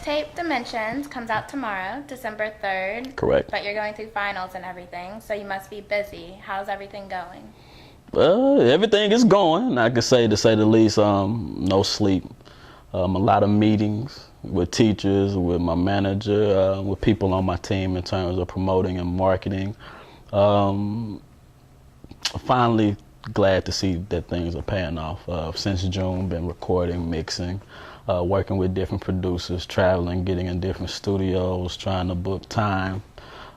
mixtape Dimensions comes out tomorrow, December 3rd. Correct. But you're going through finals and everything, so you must be busy. How's everything going? Everything is going, I could say, to say the least. No sleep. A lot of meetings with teachers, with my manager, with people on my team in terms of promoting and marketing. Finally glad to see that things are paying off. Since June, been recording, mixing, working with different producers, traveling, getting in different studios, trying to book time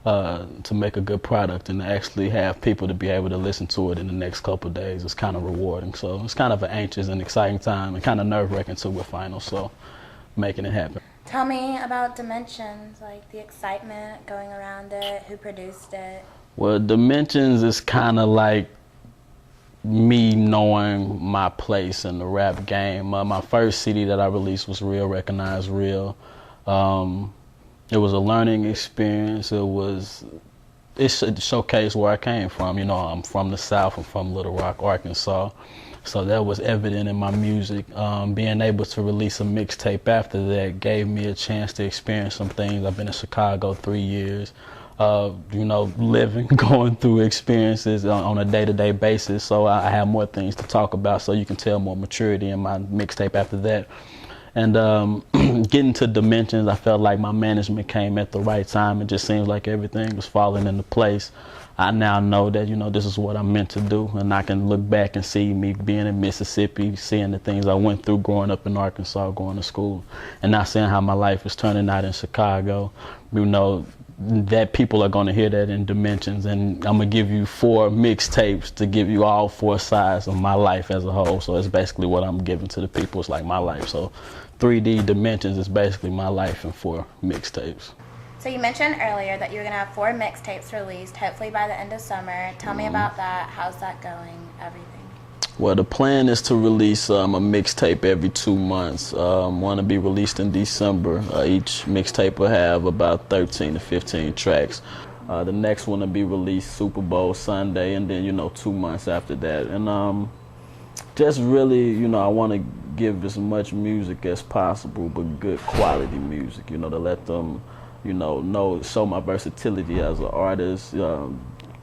to make a good product and to actually have people to be able to listen to it in the next couple of days. It's kind of rewarding. So it's kind of an anxious and exciting time and kind of nerve-wracking too with finals, so making it happen. Tell me about Dimensions, like the excitement going around it, who produced it. Well, Dimensions is kind of like me knowing my place in the rap game. My first CD that I released was Real, Recognize Real. It was a learning experience. It showcased where I came from. You know, I'm from the South. I'm from Little Rock, Arkansas. So that was evident in my music. Being able to release a mixtape after that gave me a chance to experience some things. I've been in Chicago 3 years. You know, living, going through experiences on a day-to-day basis. So I have more things to talk about, so you can tell more maturity in my mixtape after that. And getting to Dimensions, I felt like my management came at the right time. It just seems like everything was falling into place. I now know that, you know, this is what I'm meant to do, and I can look back and see me being in Mississippi, seeing the things I went through growing up in Arkansas, going to school, and now seeing how my life is turning out in Chicago. You know, that people are going to hear that in Dimensions, and I'm going to give you 4 mixtapes to give you all 4 sides of my life as a whole. So it's basically what I'm giving to the people. It's like my life. So 3D Dimensions is basically my life in 4 mixtapes. So you mentioned earlier that you're going to have 4 mixtapes released, hopefully by the end of summer. Tell me about that. How's that going? Everything. Well, the plan is to release a mixtape every 2 months. One to be released in December. Each mixtape will have about 13 to 15 tracks. The next one to be released Super Bowl Sunday, and then, you know, 2 months after that. And just really, you know, I want to give as much music as possible, but good quality music, you know, to let them, you know, show my versatility as an artist.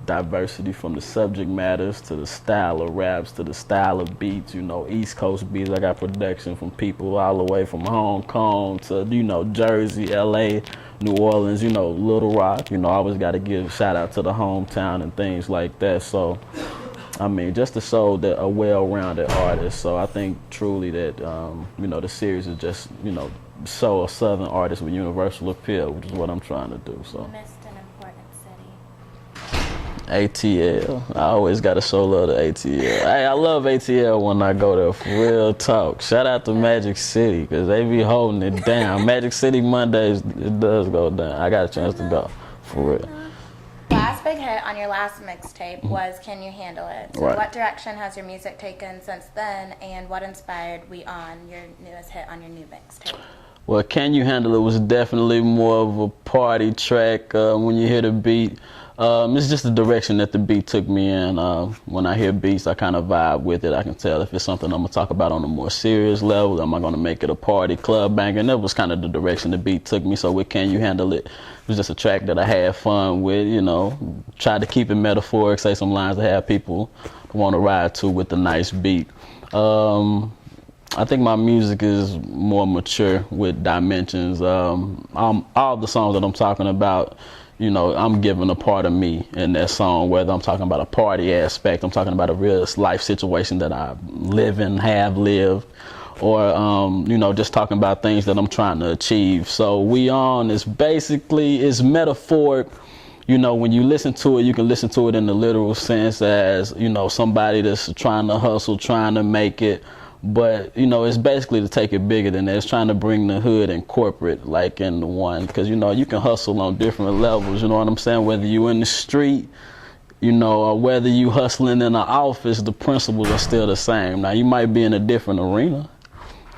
Diversity from the subject matters to the style of raps to the style of beats, you know, East Coast beats. I got production from people all the way from Hong Kong to, you know, Jersey, LA, New Orleans, you know, Little Rock. You know, I always got to give a shout out to the hometown and things like that. So, I mean, just to show that a well-rounded artist. So I think truly that, you know, the series is just, you know, show a Southern artist with universal appeal, which is what I'm trying to do. So. ATL. I always got to show love to ATL. Hey, I love ATL when I go there, for real talk. Shout out to Magic City, because they be holding it down. Magic City Mondays, it does go down. I got a chance to go, for real. Last big hit on your last mixtape was Can You Handle It? So right. What direction has your music taken since then, and what inspired We On, your newest hit on your new mixtape? Well, Can You Handle It was definitely more of a party track. When you hear the beat, it's just the direction that the beat took me in. When I hear beats, I kind of vibe with it. I can tell if it's something I'm going to talk about on a more serious level. Am I going to make it a party club banger? And that was kind of the direction the beat took me. So with Can You Handle It, it was just a track that I had fun with, you know. Tried to keep it metaphoric, say some lines that have people want to ride to with a nice beat. I think my music is more mature with Dimensions. All the songs that I'm talking about, you know, I'm giving a part of me in that song, whether I'm talking about a party aspect, I'm talking about a real life situation that I live in, have lived, or, you know, just talking about things that I'm trying to achieve. So We On is basically, it's metaphoric. You know, when you listen to it, you can listen to it in the literal sense as, you know, somebody that's trying to hustle, trying to make it. But, you know, it's basically to take it bigger than that. It's trying to bring the hood and corporate, like, into one. Because, you know, you can hustle on different levels, you know what I'm saying? Whether you in the street, you know, or whether you hustling in an office, the principles are still the same. Now, you might be in a different arena.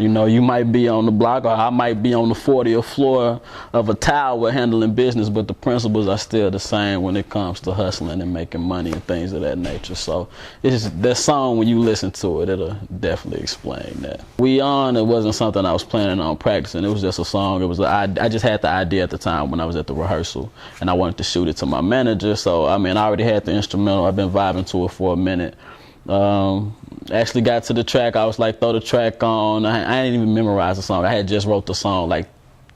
You know, you might be on the block, or I might be on the 40th floor of a tower handling business, but the principles are still the same when it comes to hustling and making money and things of that nature. So it's just, that song, when you listen to it, it'll definitely explain that. We On, it wasn't something I was planning on practicing. It was just a song. It was I just had the idea at the time when I was at the rehearsal, and I wanted to shoot it to my manager. So I mean, I already had the instrumental. I've been vibing to it for a minute. Actually got to the track. I was like, throw the track on. I didn't even memorize the song. I had just wrote the song like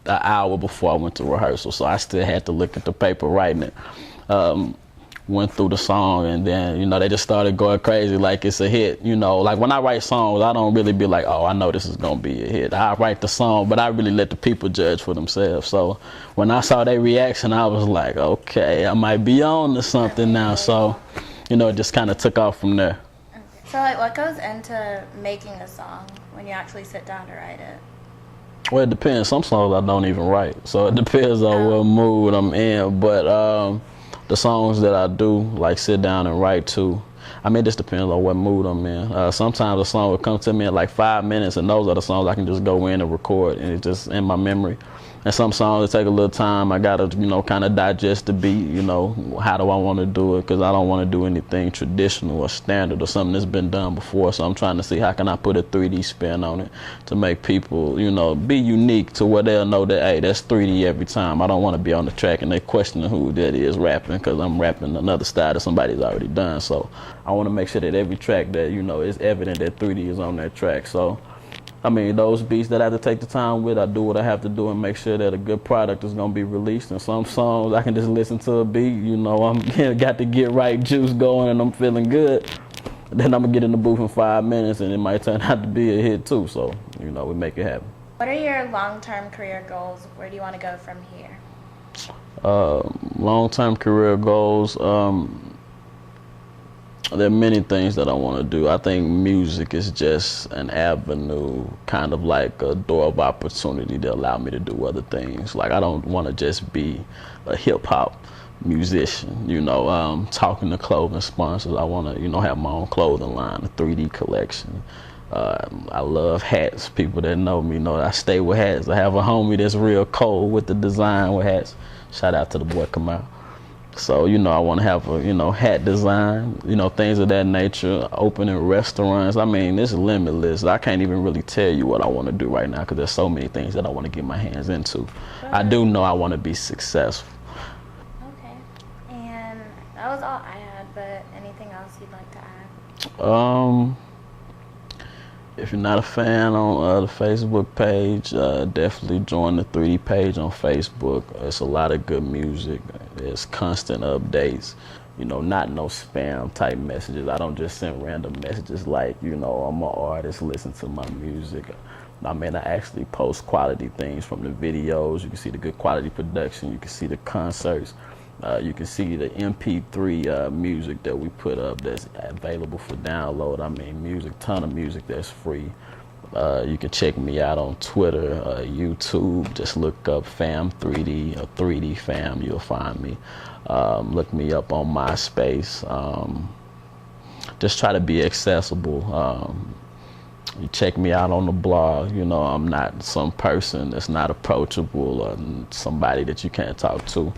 an hour before I went to rehearsal, so I still had to look at the paper writing it. Went through the song, and then, you know, they just started going crazy like it's a hit. You know, like when I write songs, I don't really be like, oh, I know this is gonna be a hit. I write the song, but I really let the people judge for themselves. So when I saw their reaction, I was like, okay, I might be on to something now. So, you know, it just kind of took off from there. So, like, what goes into making a song when you actually sit down to write it? Well, it depends. Some songs I don't even write, so it depends on what mood I'm in. But the songs that I do, like, sit down and write to, I mean, it just depends on what mood I'm in. Sometimes a song will come to me in like 5 minutes, and those are the songs I can just go in and record, and it's just in my memory. And some songs that take a little time. I gotta, you know, kind of digest the beat. You know, how do I want to do it? Because I don't want to do anything traditional or standard or something that's been done before. So I'm trying to see how can I put a 3D spin on it to make people, you know, be unique to where they'll know that, hey, that's 3D every time. I don't want to be on the track and they questioning who that is rapping, because I'm rapping another style that somebody's already done. So I want to make sure that every track that, you know, is evident that 3D is on that track. So I mean, those beats that I have to take the time with, I do what I have to do and make sure that a good product is going to be released. And some songs I can just listen to a beat, you know, I'm got to get right juice going and I'm feeling good. Then I'm going to get in the booth in 5 minutes and it might turn out to be a hit too. So, you know, we make it happen. What are your long-term career goals? Where do you want to go from here? Long-term career goals, there are many things that I want to do. I think music is just an avenue, kind of like a door of opportunity to allow me to do other things. Like, I don't want to just be a hip-hop musician, you know, talking to clothing sponsors. I want to, you know, have my own clothing line, a 3D collection. I love hats. People that know me know I stay with hats. I have a homie that's real cold with the design with hats. Shout out to the boy Kamal. So, you know, I want to have a, you know, hat design, you know, things of that nature, opening restaurants. I mean, it's limitless. I can't even really tell you what I want to do right now because there's so many things that I want to get my hands into. I do know I want to be successful. Okay. And that was all I had, but anything else you'd like to add? If you're not a fan on the Facebook page, definitely join the 3D page on Facebook. It's a lot of good music. There's constant updates. You know, not no spam type messages. I don't just send random messages like, you know, I'm an artist, listen to my music. I mean, I actually post quality things from the videos. You can see the good quality production. You can see the concerts. You can see the MP3 music that we put up that's available for download. I mean, music, ton of music that's free. You can check me out on Twitter, YouTube. Just look up Fam3D or 3D Fam. You'll find me. Look me up on MySpace. Just try to be accessible. You check me out on the blog. You know, I'm not some person that's not approachable or somebody that you can't talk to.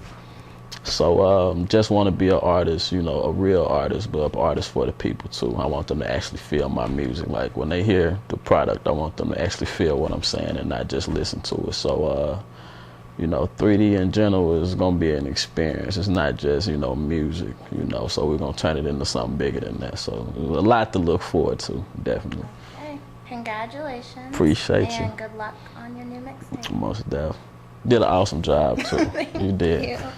So just want to be an artist, you know, a real artist, but an artist for the people too. I want them to actually feel my music. Like when they hear the product, I want them to actually feel what I'm saying and not just listen to it. So, you know, 3D in general is going to be an experience. It's not just, you know, music, you know, so we're going to turn it into something bigger than that. So a lot to look forward to, definitely. Okay, congratulations. Appreciate you. And good luck on your new mixtape. Most definitely. Did an awesome job too. You did. Thank you.